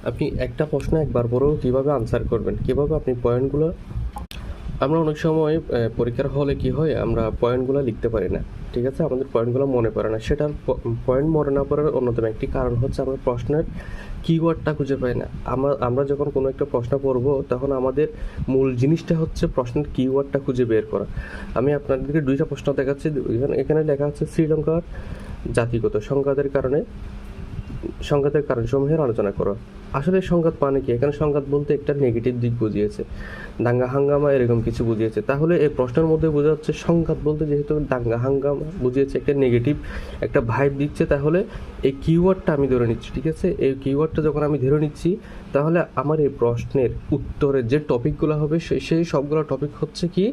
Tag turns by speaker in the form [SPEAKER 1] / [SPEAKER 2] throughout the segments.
[SPEAKER 1] আপনি একটা প্রশ্ন একবার পরেও কীভাবে আনসার করবেন, কীভাবে আপনি পয়েন্টগুলো, আমরা অনেক সময় পরীক্ষার হলে কি হয়, আমরা পয়েন্টগুলো লিখতে পারি না, ঠিক আছে, আমাদের পয়েন্টগুলো মনে পড়ে না। সেটার পয়েন্ট মনে না পড়ার অন্যতম একটি কারণ হচ্ছে আমরা প্রশ্নের কিওয়ার্ডটা খুঁজে পাই না। আমরা যখন কোনো একটা প্রশ্ন পড়ব তখন আমাদের মূল জিনিসটা হচ্ছে প্রশ্নের কিওয়ার্ডটা খুঁজে বের করা। আমি আপনাদেরকে দুইটা প্রশ্ন দেখাচ্ছি। এখানে লেখা আছে শ্রীলঙ্কার জাতিগত সংঘাতের কারণসমূহের আলোচনা করো। আসলে সংঘাত মানে কি? এখানে সংঘাত বলতে একটা নেগেটিভ দিক বুঝিয়েছে, দাঙ্গা হাঙ্গামা এরকম কিছু বুঝিয়েছে। তাহলে এই প্রশ্নের মধ্যে বোঝা যাচ্ছে সংঘাত বলতে যেহেতু দাঙ্গা হাঙ্গামা বুঝিয়েছে, একটা নেগেটিভ একটা ভাইব দিচ্ছে, তাহলে এই কিওয়ার্ডটা আমি ধরে নিচ্ছি, ঠিক আছে। এই কিওয়ার্ডটা যখন আমি ধরে নিচ্ছি তাহলে আমার এই প্রশ্নের উত্তরের যে টপিকগুলো হবে সেই সবগুলো টপিক হচ্ছে কি,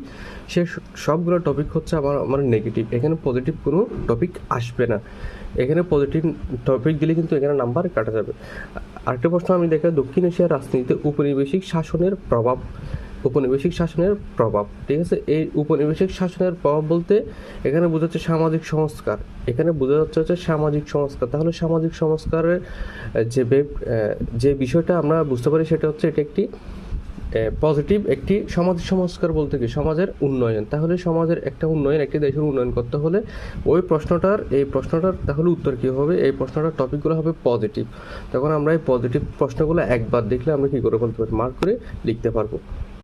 [SPEAKER 1] সে সবগুলো টপিক হচ্ছে আমার নেগেটিভ। এখানে পজিটিভ কোনো টপিক আসবে না। এখানে পজিটিভ টপিক দিলে কিন্তু এখানে নাম্বার কাটা যাবে। আরেকটা প্রশ্ন আমি দেখি, দক্ষিণ এশিয়ার রাজনীতিতে উপনিবেশিক শাসনের প্রভাব, ঠিক আছে। এই উপনিবেশিক শাসনের প্রভাব বলতে এখানে বোঝাচ্ছে সামাজিক সংস্কার, এখানে বোঝা যাচ্ছে হচ্ছে সামাজিক সংস্কার। তাহলে সামাজিক সংস্কারের যে বিষয়টা আমরা বুঝতে পারি সেটা হচ্ছে এটা একটি পজিটিভ একটি সমাজ সংস্কার বলতে কি সমাজের উন্নয়ন। তাহলে সমাজের একটা উন্নয়ন, একটি দেশের উন্নয়ন করতে হলে ওই প্রশ্নটার তাহলে উত্তর কী হবে, এই প্রশ্নটার টপিকগুলো হবে পজিটিভ। তখন আমরা এই পজিটিভ প্রশ্নগুলো একবার দেখলে আমরা কী করে বলতে পারি, মার্ক করে লিখতে পারবো।